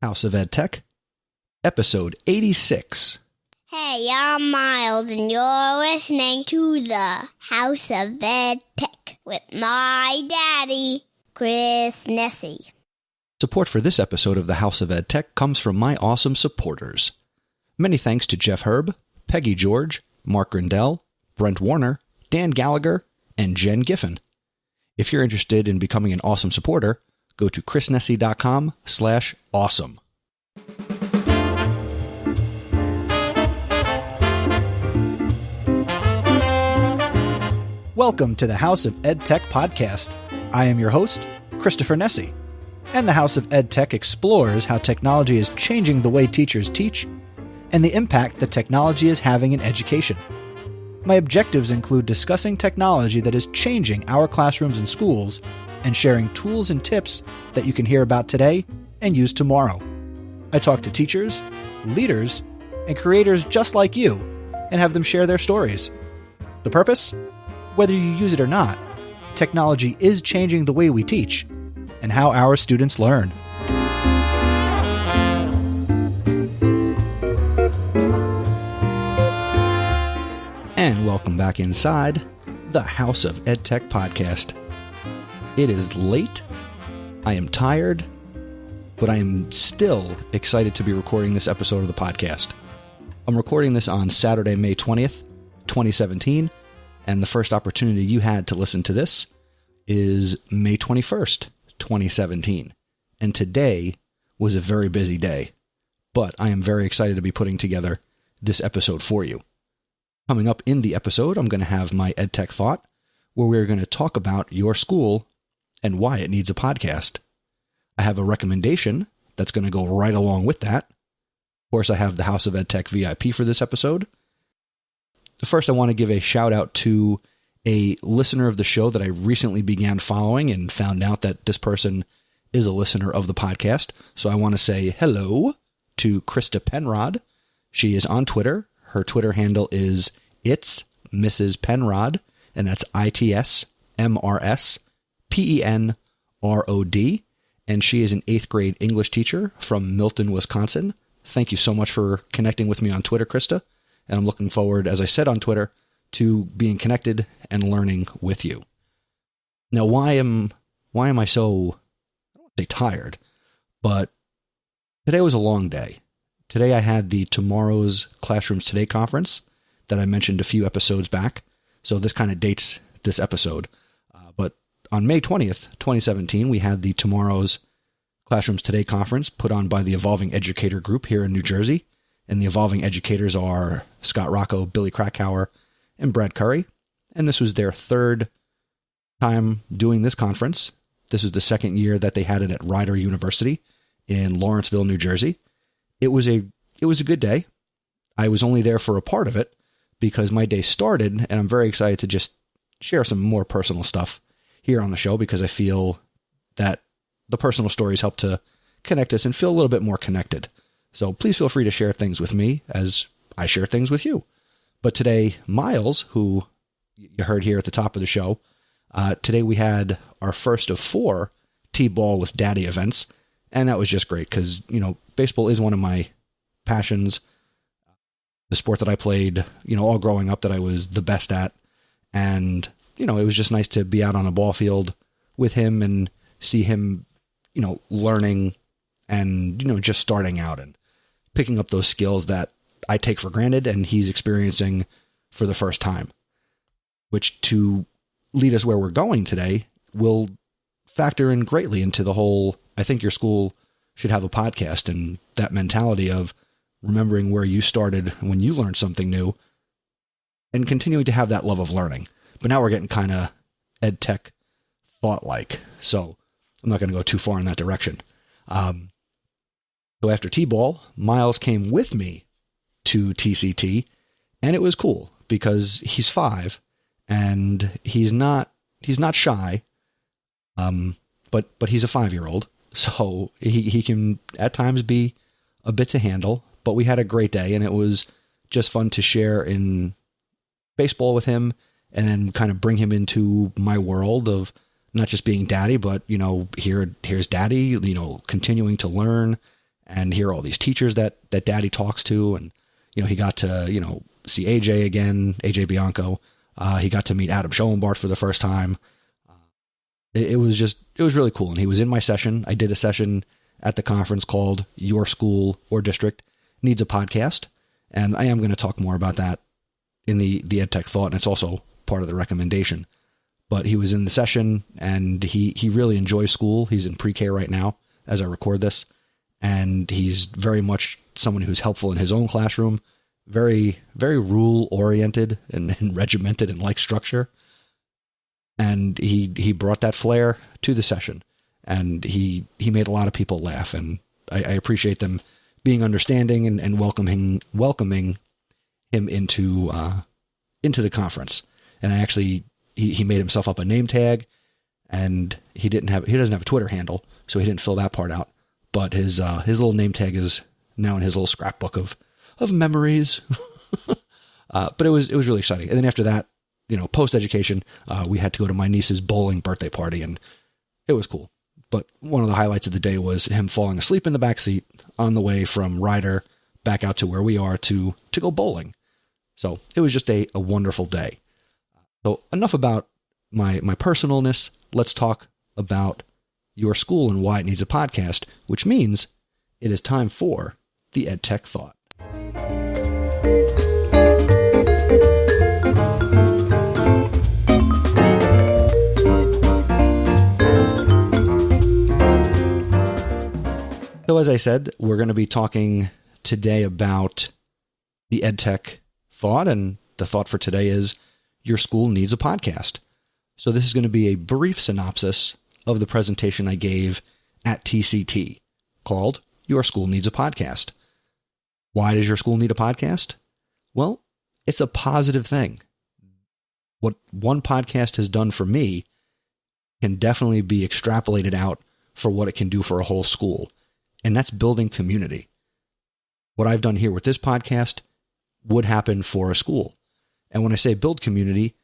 House of EdTech, episode 86. Hey, I'm Miles, and you're listening to the House of EdTech with my daddy, Chris Nessie. Support for this episode of the House of EdTech comes from my awesome supporters. Many thanks to Jeff Herb, Peggy George, Mark Grindell, Brent Warner, Dan Gallagher, and Jen Giffen. If you're interested in becoming an awesome supporter, go to chrisnessie.com/awesome. Welcome to the House of EdTech podcast. I am your host, Christopher Nessie, and the House of EdTech explores how technology is changing the way teachers teach and the impact that technology is having in education. My objectives include discussing technology that is changing our classrooms and schools and sharing tools and tips that you can hear about today and use tomorrow. I talk to teachers, leaders, and creators just like you and have them share their stories. The purpose? Whether you use it or not, technology is changing the way we teach and how our students learn. And welcome back inside the House of EdTech podcast. It is late, I am tired, but I am still excited to be recording this episode of the podcast. I'm recording this on Saturday, May 20th, 2017, and the first opportunity you had to listen to this is May 21st, 2017. And today was a very busy day, but I am very excited to be putting together this episode for you. Coming up in the episode, I'm going to have my EdTech thought, where we're going to talk about your school and why it needs a podcast. I have a recommendation that's going to go right along with that. Of course, I have the House of EdTech VIP for this episode. First, I want to give a shout out to a listener of the show that I recently began following and found out that this person is a listener of the podcast. So I want to say hello to Krista Penrod. She is on Twitter. Her Twitter handle is It's Mrs. Penrod, and that's ITSMRSPENROD, and she is an 8th grade English teacher from Milton, Wisconsin. Thank you so much for connecting with me on Twitter, Krista, and I'm looking forward, as I said on Twitter, to being connected and learning with you. Now, why am I so, I don't want to say tired, but today was a long day. Today I had the Tomorrow's Classrooms Today conference that I mentioned a few episodes back, so this kind of dates this episode. But on May 20th, 2017, we had the Tomorrow's Classrooms Today conference put on by the Evolving Educator Group here in New Jersey, and the Evolving Educators are Scott Rocco, Billy Krakauer, and Brad Curry, and this was their third time doing this conference. This is the second year that they had it at Rider University in Lawrenceville, New Jersey. It was a good day. I was only there for a part of it because my day started, and I'm very excited to just share some more personal stuff here on the show because I feel that the personal stories help to connect us and feel a little bit more connected. So please feel free to share things with me as I share things with you. But today, Miles, who you heard here at the top of the show, today we had our first of 4 T-Ball with Daddy events, and that was just great because, baseball is one of my passions, the sport that I played, all growing up that I was the best at. And, it was just nice to be out on a ball field with him and see him, learning and, just starting out and picking up those skills that I take for granted and he's experiencing for the first time, which to lead us where we're going today will factor in greatly into the whole, I think your school should have a podcast, and that mentality of remembering where you started when you learned something new and continuing to have that love of learning. But now we're getting kind of EdTech thought-like, so I'm not going to go too far in that direction. So after T-Ball, Miles came with me to TCT, and it was cool because he's 5 and he's not shy, but he's a 5-year-old. So he can at times be a bit to handle, but we had a great day and it was just fun to share in baseball with him and then kind of bring him into my world of not just being daddy, but, here's daddy, continuing to learn and hear all these teachers that Daddy talks to. And, he got to, see AJ again, AJ Bianco. He got to meet Adam Schoenbart for the first time. It was really cool. And he was in my session. I did a session at the conference called Your School or District Needs a Podcast. And I am going to talk more about that in the EdTech thought. And it's also part of the recommendation. But he was in the session and he really enjoys school. He's in pre-K right now as I record this. And he's very much someone who's helpful in his own classroom. Very, very rule-oriented and regimented and like structure. And he brought that flair to the session. And he made a lot of people laugh. And I appreciate them being understanding and welcoming him into the conference. And I actually, he made himself up a name tag, and he doesn't have a Twitter handle, so he didn't fill that part out. But his little name tag is now in his little scrapbook of memories. But it was really exciting. And then after that, post education, we had to go to my niece's bowling birthday party, and it was cool. But one of the highlights of the day was him falling asleep in the back seat on the way from Ryder back out to where we are to go bowling. So it was just a wonderful day. So enough about my personalness. Let's talk about your school and why it needs a podcast, which means it is time for the EdTech Thought. So as I said, we're going to be talking today about the EdTech Thought, and the thought for today is your school needs a podcast. So this is going to be a brief synopsis of the presentation I gave at TCT called Your School Needs a Podcast. Why does your school need a podcast? Well, it's a positive thing. What one podcast has done for me can definitely be extrapolated out for what it can do for a whole school. And that's building community. What I've done here with this podcast would happen for a school. And when I say build community,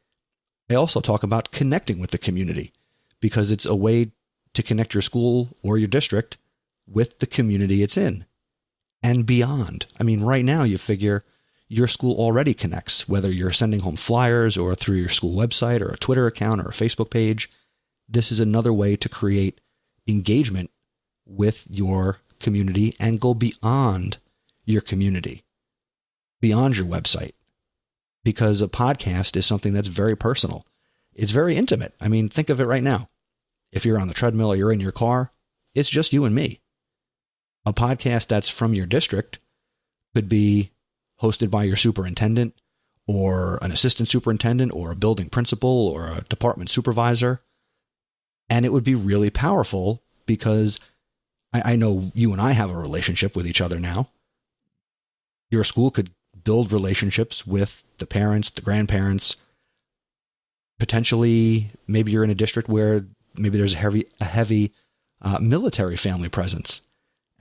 I also talk about connecting with the community, because it's a way to connect your school or your district with the community it's in and beyond. I mean, right now you figure your school already connects, whether you're sending home flyers or through your school website or a Twitter account or a Facebook page. This is another way to create engagement with your community and go beyond your community, beyond your website, because a podcast is something that's very personal. It's very intimate. I mean, think of it right now. If you're on the treadmill or you're in your car, it's just you and me. A podcast that's from your district could be hosted by your superintendent or an assistant superintendent or a building principal or a department supervisor. And it would be really powerful because I know you and I have a relationship with each other now. Your school could build relationships with the parents, the grandparents. Potentially, maybe you're in a district where maybe there's a heavy military family presence,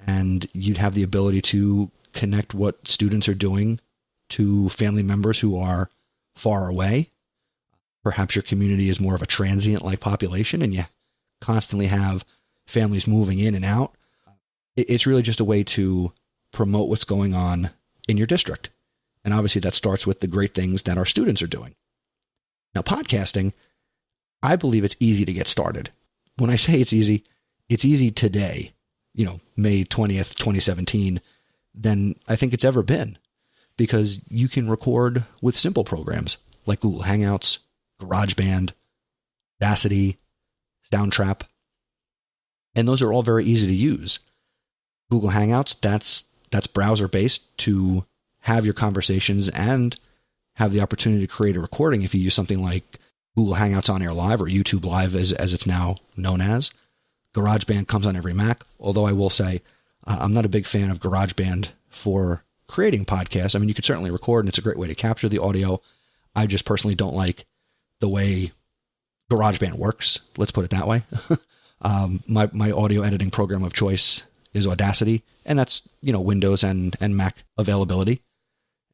and you'd have the ability to connect what students are doing to family members who are far away. Perhaps your community is more of a transient-like population, and you constantly have families moving in and out. It's really just a way to promote what's going on in your district. And obviously that starts with the great things that our students are doing. Now, podcasting, I believe it's easy to get started. When I say it's easy today, May 20th, 2017, than I think it's ever been, because you can record with simple programs like Google Hangouts, GarageBand, Audacity, Soundtrap, and those are all very easy to use. Google Hangouts, that's browser-based to have your conversations and have the opportunity to create a recording if you use something like Google Hangouts On Air Live or YouTube Live as it's now known as. GarageBand comes on every Mac, although I will say I'm not a big fan of GarageBand for creating podcasts. I mean, you could certainly record, and it's a great way to capture the audio. I just personally don't like the way GarageBand works. Let's put it that way. My audio editing program of choice is Audacity, and that's, Windows and Mac availability.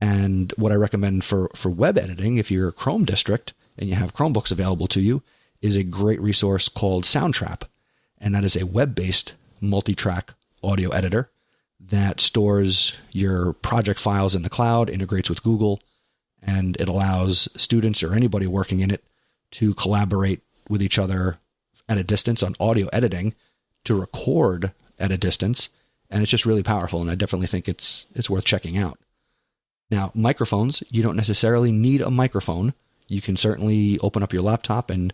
And what I recommend for web editing, if you're a Chrome district and you have Chromebooks available to you, is a great resource called Soundtrap. And that is a web-based multi-track audio editor that stores your project files in the cloud, integrates with Google, and it allows students or anybody working in it to collaborate with each other at a distance on audio editing, to record at a distance. And it's just really powerful. And I definitely think it's worth checking out. Now, microphones, you don't necessarily need a microphone. You can certainly open up your laptop and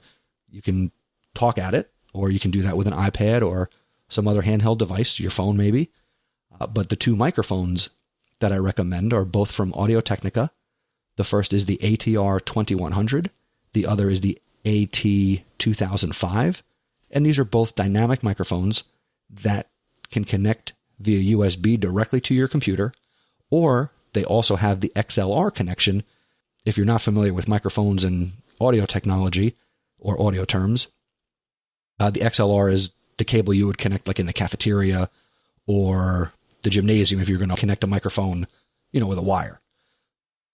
you can talk at it, or you can do that with an iPad or some other handheld device, your phone maybe. But the two microphones that I recommend are both from Audio-Technica. The first is the ATR2100. The other is the AT2005. And these are both dynamic microphones that can connect via USB directly to your computer, or they also have the XLR connection. If you're not familiar with microphones and audio technology or audio terms, the XLR is the cable you would connect like in the cafeteria or the gymnasium if you're going to connect a microphone, with a wire.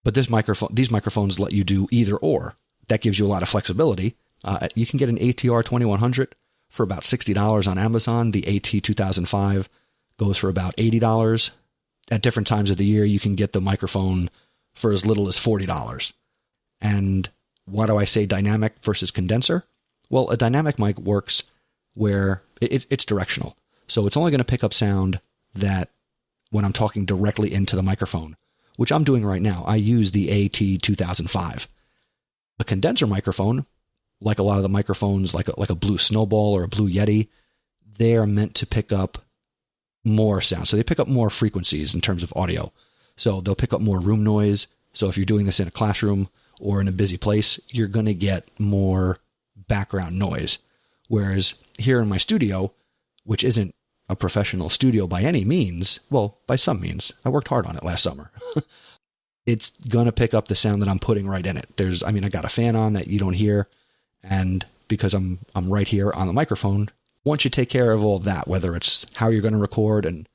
But these microphones let you do either or. That gives you a lot of flexibility. You can get an ATR 2100 for about $60 on Amazon. The AT2005 goes for about $80. At different times of the year, you can get the microphone for as little as $40. And why do I say dynamic versus condenser? Well, a dynamic mic works where it's directional. So it's only going to pick up sound that when I'm talking directly into the microphone, which I'm doing right now. I use the AT2005. A condenser microphone, like a lot of the microphones, like a Blue Snowball or a Blue Yeti, they are meant to pick up more sound. So they pick up more frequencies in terms of audio. So they'll pick up more room noise. So if you're doing this in a classroom or in a busy place, you're going to get more background noise. Whereas here in my studio, which isn't a professional studio by any means, well, by some means, I worked hard on it last summer. It's going to pick up the sound that I'm putting right in it. I got a fan on that you don't hear. And because I'm right here on the microphone, once you take care of all that, whether it's how you're going to record and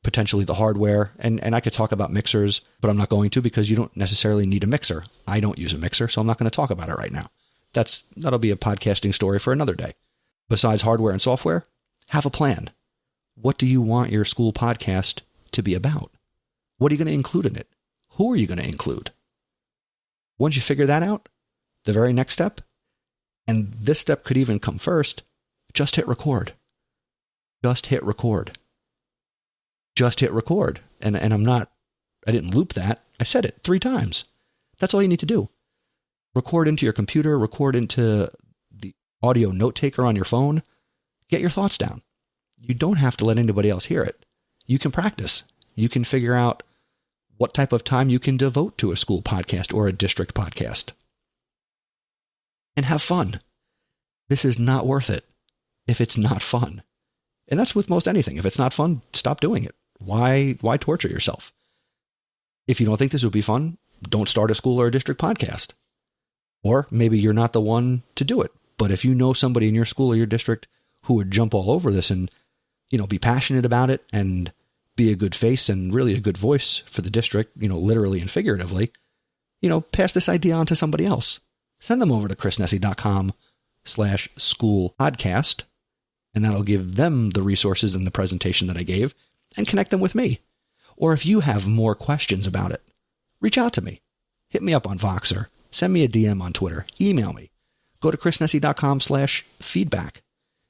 potentially the hardware, and I could talk about mixers, but I'm not going to because you don't necessarily need a mixer. I don't use a mixer, so I'm not going to talk about it right now. That'll be a podcasting story for another day. Besides hardware and software, have a plan. What do you want your school podcast to be about? What are you going to include in it? Who are you going to include? Once you figure that out, the very next step, and this step could even come first, just hit record. Just hit record. Just hit record. And I didn't loop that. I said it 3 times. That's all you need to do. Record into your computer, record into the audio note taker on your phone. Get your thoughts down. You don't have to let anybody else hear it. You can practice. You can figure out what type of time you can devote to a school podcast or a district podcast. And have fun. This is not worth it if it's not fun. And that's with most anything. If it's not fun, stop doing it. Why torture yourself? If you don't think this would be fun, don't start a school or a district podcast. Or maybe you're not the one to do it. But if you know somebody in your school or your district who would jump all over this and, be passionate about it and be a good face and really a good voice for the district, literally and figuratively, pass this idea on to somebody else. Send them over to chrisnessy.com/school podcast, and that'll give them the resources and the presentation that I gave and connect them with me. Or if you have more questions about it, reach out to me. Hit me up on Voxer. Send me a DM on Twitter. Email me. Go to chrisnessy.com/feedback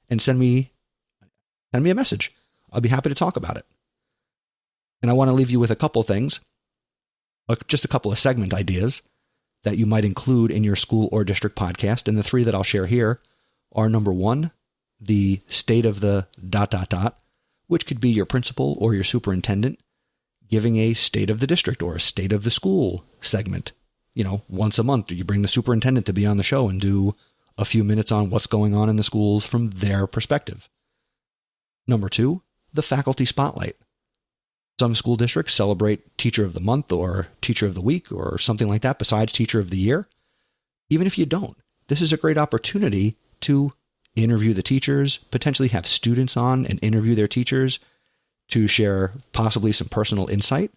and send me a message. I'll be happy to talk about it. And I want to leave you with a couple things, just a couple of segment ideas that you might include in your school or district podcast. And the 3 that I'll share here are, number 1, the state of the ... which could be your principal or your superintendent giving a state of the district or a state of the school segment. Once a month, you bring the superintendent to be on the show and do a few minutes on what's going on in the schools from their perspective. Number 2, the faculty spotlight. Some school districts celebrate Teacher of the Month or Teacher of the Week or something like that besides Teacher of the Year. Even if you don't, this is a great opportunity to interview the teachers, potentially have students on and interview their teachers to share possibly some personal insight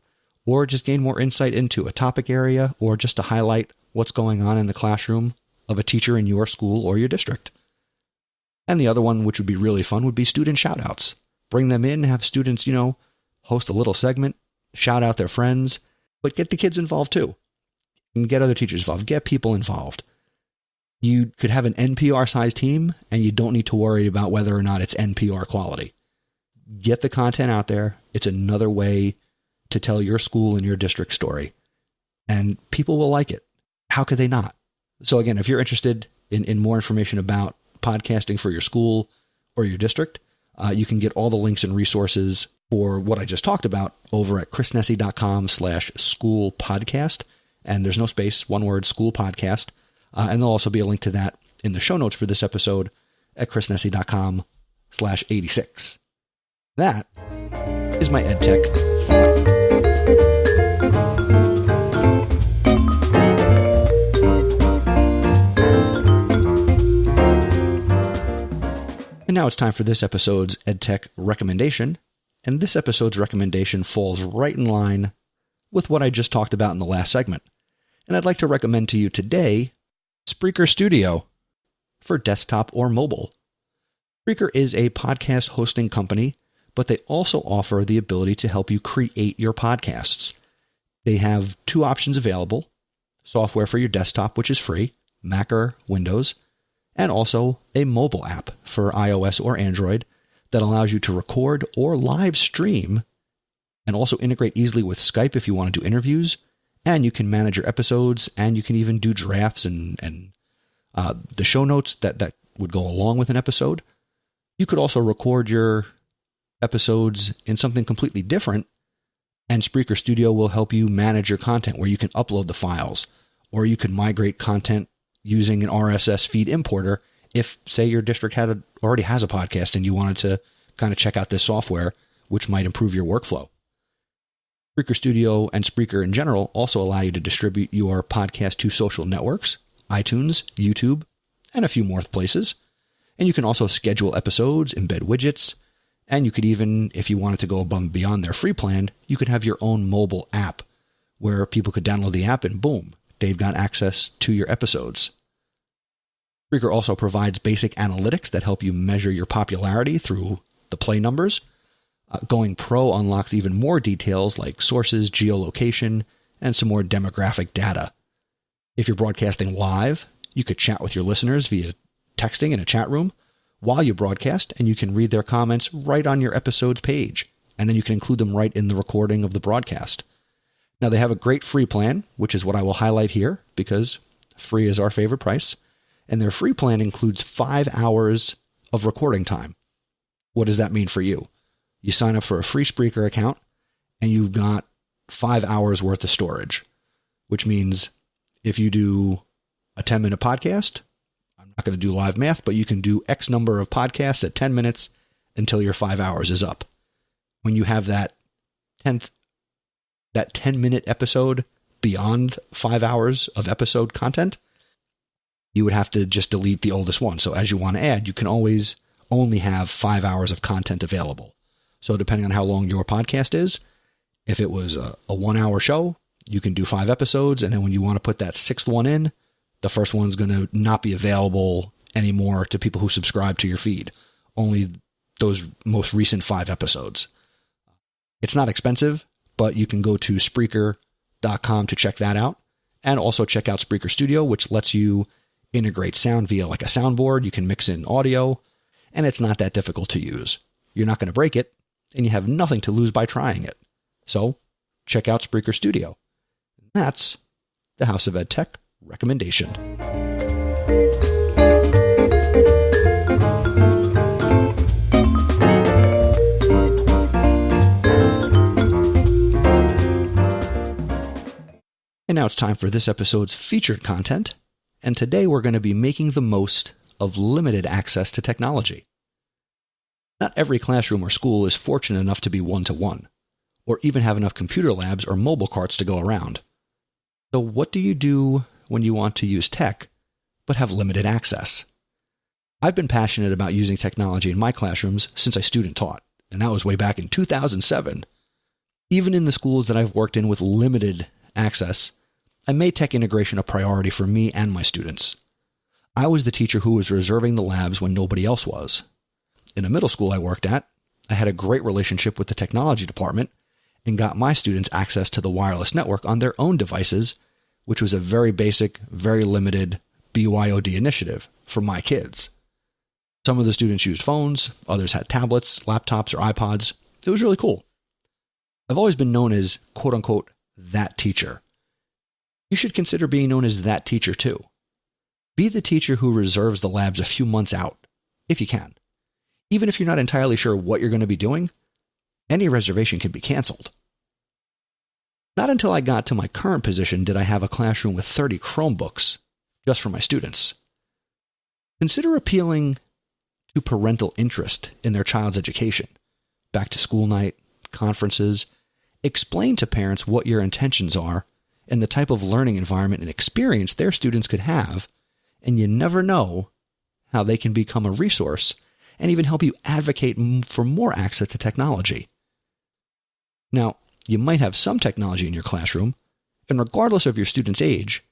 or just gain more insight into a topic area or just to highlight what's going on in the classroom of a teacher in your school or your district. And the other one, which would be really fun, would be student shout-outs. Bring them in, have students, host a little segment, shout out their friends, but get the kids involved too. And get other teachers involved. Get people involved. You could have an NPR-sized team, and you don't need to worry about whether or not it's NPR quality. Get the content out there. It's another way to tell your school and your district story. And people will like it. How could they not? So again, if you're interested in more information about podcasting for your school or your district, you can get all the links and resources for what I just talked about over at chrisnessy.com/school podcast. And there's no space, one word, school podcast. And there'll also be a link to that in the show notes for this episode at chrisnessy.com/86. That is my EdTech thought. And now it's time for this episode's EdTech recommendation. And this episode's recommendation falls right in line with what I just talked about in the last segment. And I'd like to recommend to you today Spreaker Studio for desktop or mobile. Spreaker is a podcast hosting company, but they also offer the ability to help you create your podcasts. They have two options available: software for your desktop, which is free, Mac or Windows, and also a mobile app for iOS or Android that allows you to record or live stream and also integrate easily with Skype if you want to do interviews. And you can manage your episodes, and you can even do drafts and the show notes that would go along with an episode. You could also record your episodes in something completely different, and Spreaker Studio will help you manage your content, where you can upload the files, or you can migrate content using an RSS feed importer if, say, your district already has a podcast and you wanted to kind of check out this software, which might improve your workflow. Spreaker Studio and Spreaker in general also allow you to distribute your podcast to social networks, iTunes, YouTube, and a few more places. And you can also schedule episodes, embed widgets, and you could even, if you wanted to go above and beyond their free plan, you could have your own mobile app where people could download the app and boom, they've got access to your episodes. Spreaker also provides basic analytics that help you measure your popularity through the play numbers. Going Pro unlocks even more details like sources, geolocation, and some more demographic data. If you're broadcasting live, you could chat with your listeners via texting in a chat room while you broadcast, and you can read their comments right on your episode's page, and then you can include them right in the recording of the broadcast. Now, they have a great free plan, which is what I will highlight here, because free is our favorite price, and their free plan includes 5 hours of recording time. What does that mean for you? You sign up for a free Spreaker account, and you've got 5 hours worth of storage, which means if you do a 10-minute podcast, I'm not going to do live math, but you can do X number of podcasts at 10 minutes until your 5 hours is up. When you have that 10-minute episode beyond 5 hours of episode content, you would have to just delete the oldest one. So as you want to add, you can always only have 5 hours of content available. So depending on how long your podcast is, if it was a 1 hour show, you can do 5 episodes. And then when you want to put that 6th one in, the first one's going to not be available anymore to people who subscribe to your feed. Only those most recent 5 episodes. It's not expensive, but you can go to Spreaker.com to check that out. And also check out Spreaker Studio, which lets you integrate sound via like a soundboard. You can mix in audio, and it's not that difficult to use. You're not going to break it, and you have nothing to lose by trying it. So check out Spreaker Studio. That's the House of EdTech recommendation. And now it's time for this episode's featured content. And today we're going to be making the most of limited access to technology. Not every classroom or school is fortunate enough to be one-to-one, or even have enough computer labs or mobile carts to go around. So what do you do when you want to use tech, but have limited access? I've been passionate about using technology in my classrooms since I student taught, and that was way back in 2007. Even in the schools that I've worked in with limited access, I made tech integration a priority for me and my students. I was the teacher who was reserving the labs when nobody else was. In a middle school I worked at, I had a great relationship with the technology department and got my students access to the wireless network on their own devices, which was a very basic, very limited BYOD initiative for my kids. Some of the students used phones, others had tablets, laptops, or iPods. It was really cool. I've always been known as, quote unquote, that teacher. You should consider being known as that teacher too. Be the teacher who reserves the labs a few months out, if you can. Even if you're not entirely sure what you're going to be doing, any reservation can be canceled. Not until I got to my current position did I have a classroom with 30 Chromebooks, just for my students. Consider appealing to parental interest in their child's education. Back to school night, conferences. Explain to parents what your intentions are and the type of learning environment and experience their students could have, and you never know how they can become a resource and even help you advocate for more access to technology. Now, you might have some technology in your classroom, and regardless of your student's age,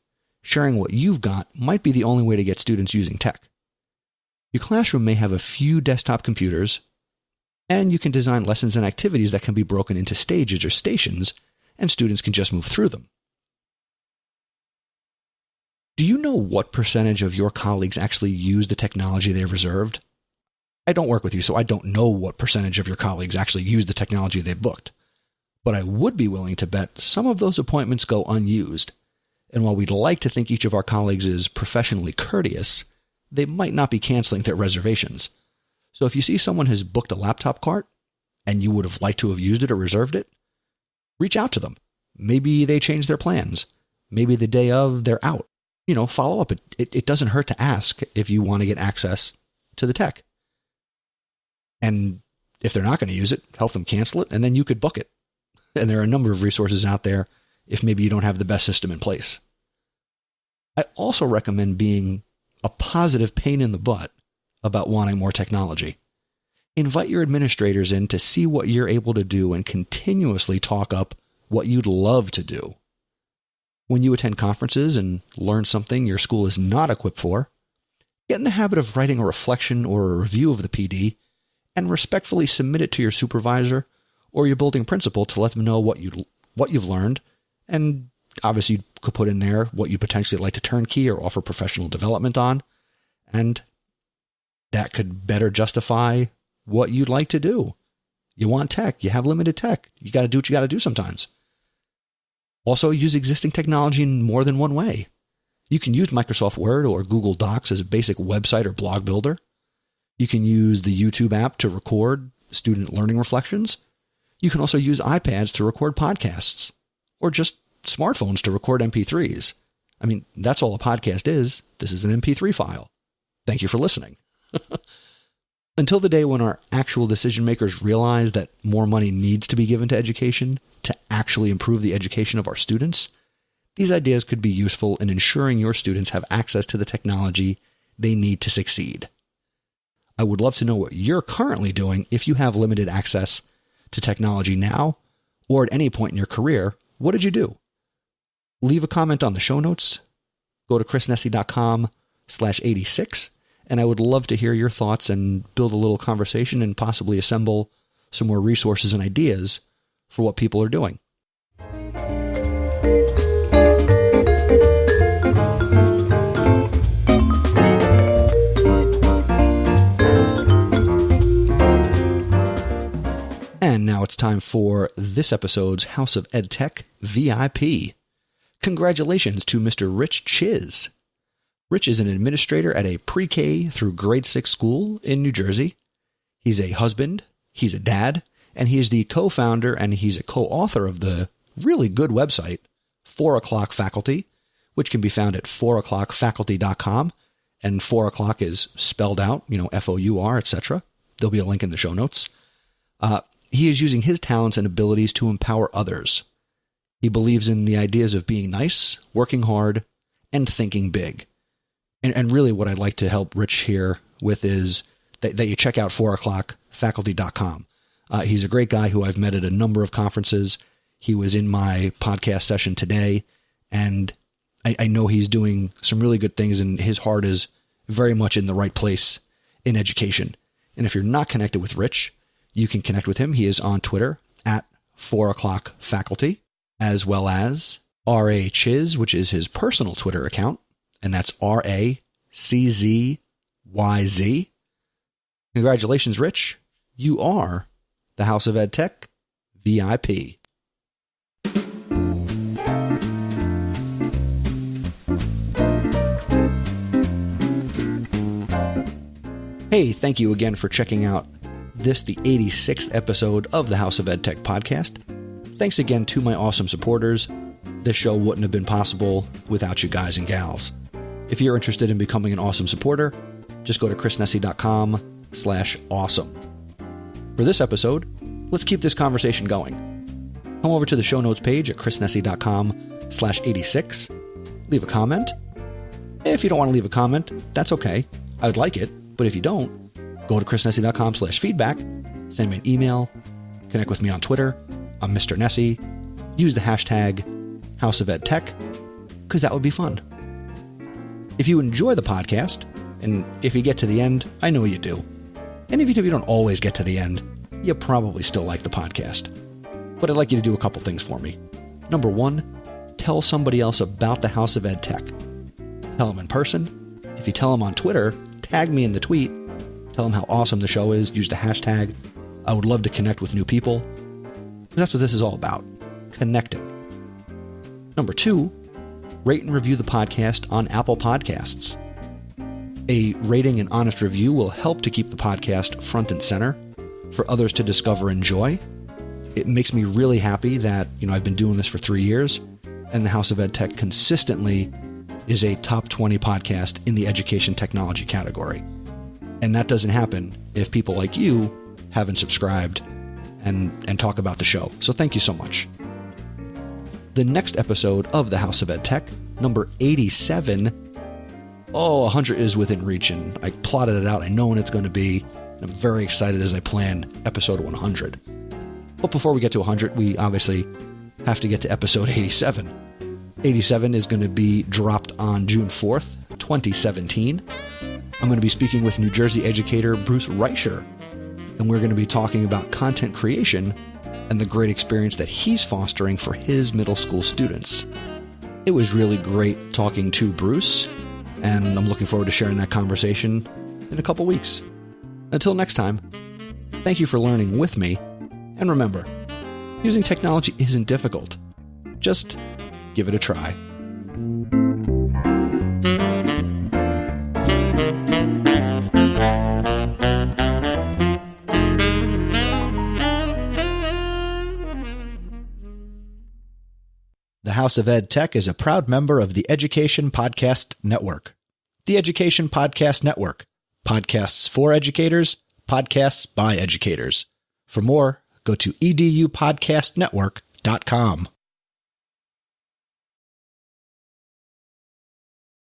sharing what you've got might be the only way to get students using tech. Your classroom may have a few desktop computers, and you can design lessons and activities that can be broken into stages or stations, and students can just move through them. Do you know what percentage of your colleagues actually use the technology they've reserved? I don't work with you, so I don't know what percentage of your colleagues actually use the technology they booked. But I would be willing to bet some of those appointments go unused. And while we'd like to think each of our colleagues is professionally courteous, they might not be canceling their reservations. So if you see someone has booked a laptop cart and you would have liked to have used it or reserved it, reach out to them. Maybe they changed their plans. Maybe the day of, they're out. Follow up. It doesn't hurt to ask if you want to get access to the tech. And if they're not going to use it, help them cancel it, and then you could book it. And there are a number of resources out there if maybe you don't have the best system in place. I also recommend being a positive pain in the butt about wanting more technology. Invite your administrators in to see what you're able to do and continuously talk up what you'd love to do. When you attend conferences and learn something your school is not equipped for, get in the habit of writing a reflection or a review of the PD and respectfully submit it to your supervisor or your building principal to let them know what you've learned, and obviously you could put in there what you potentially like to turnkey or offer professional development on, and that could better justify what you'd like to do. You want tech, you have limited tech, you got to do what you got to do sometimes. Also, use existing technology in more than one way. You can use Microsoft Word or Google Docs as a basic website or blog builder. You can use the YouTube app to record student learning reflections. You can also use iPads to record podcasts, or just smartphones to record MP3s. I mean, that's all a podcast is. This is an MP3 file. Thank you for listening. Until the day when our actual decision makers realize that more money needs to be given to education to actually improve the education of our students, these ideas could be useful in ensuring your students have access to the technology they need to succeed. I would love to know what you're currently doing if you have limited access to technology now, or at any point in your career. What did you do? Leave a comment on the show notes. Go to chrisnessy.com/86, and I would love to hear your thoughts and build a little conversation and possibly assemble some more resources and ideas for what people are doing. And now it's time for this episode's House of EdTech VIP. Congratulations to Mr. Rich Chiz. Rich is an administrator at a pre-K through grade 6 school in New Jersey. He's a husband, he's a dad, and he is the co-founder and he's a co-author of the really good website, 4 O'Clock Faculty, which can be found at 4o'clockfaculty.com. And 4 o'clock is spelled out, FOUR, etc. There'll be a link in the show notes. He is using his talents and abilities to empower others. He believes in the ideas of being nice, working hard, and thinking big. And really what I'd like to help Rich here with is that you check out 4o'clockfaculty.com. He's a great guy who I've met at a number of conferences. He was in my podcast session today, and I know he's doing some really good things, and his heart is very much in the right place in education. And if you're not connected with Rich, You can connect with him. He is on Twitter at 4o'clockfaculty, as well as RAChiz, which is his personal Twitter account, and that's RACZYZ. Congratulations, Rich. You are the House of EdTech VIP. Hey, thank you again for checking out the 86th episode of the House of EdTech podcast. Thanks again to my awesome supporters. This show wouldn't have been possible without you guys and gals. If you're interested in becoming an awesome supporter, just go to chrisnessy.com/awesome. For this episode, let's keep this conversation going. Come over to the show notes page at chrisnessy.com/86. Leave a comment. If you don't want to leave a comment, that's okay. I would like it, but if you don't, go to chrisnessy.com/feedback, send me an email, connect with me on Twitter. I'm Mr. Nessie. Use the hashtag House of EdTech, because that would be fun. If you enjoy the podcast, and if you get to the end, I know you do. And even if you don't always get to the end, you probably still like the podcast. But I'd like you to do a couple things for me. Number one, tell somebody else about the House of EdTech. Tell them in person. If you tell them on Twitter, tag me in the tweet. Tell them how awesome the show is. Use the hashtag. I would love to connect with new people. That's what this is all about. Connecting. Number two, rate and review the podcast on Apple Podcasts. A rating and honest review will help to keep the podcast front and center for others to discover and enjoy. It makes me really happy that, I've been doing this for 3 years, and the House of EdTech consistently is a top 20 podcast in the education technology category. And that doesn't happen if people like you haven't subscribed and talk about the show. So thank you so much. The next episode of the House of EdTech, number 87, 100 is within reach, and I plotted it out. I know when it's going to be, and I'm very excited as I plan episode 100. But before we get to 100, we obviously have to get to episode 87. 87 is going to be dropped on June 4th, 2017. I'm going to be speaking with New Jersey educator Bruce Reicher, and we're going to be talking about content creation and the great experience that he's fostering for his middle school students. It was really great talking to Bruce, and I'm looking forward to sharing that conversation in a couple weeks. Until next time, thank you for learning with me, and remember, using technology isn't difficult. Just give it a try. The House of EdTech is a proud member of the Education Podcast Network. The Education Podcast Network. Podcasts for educators, podcasts by educators. For more, go to edupodcastnetwork.com.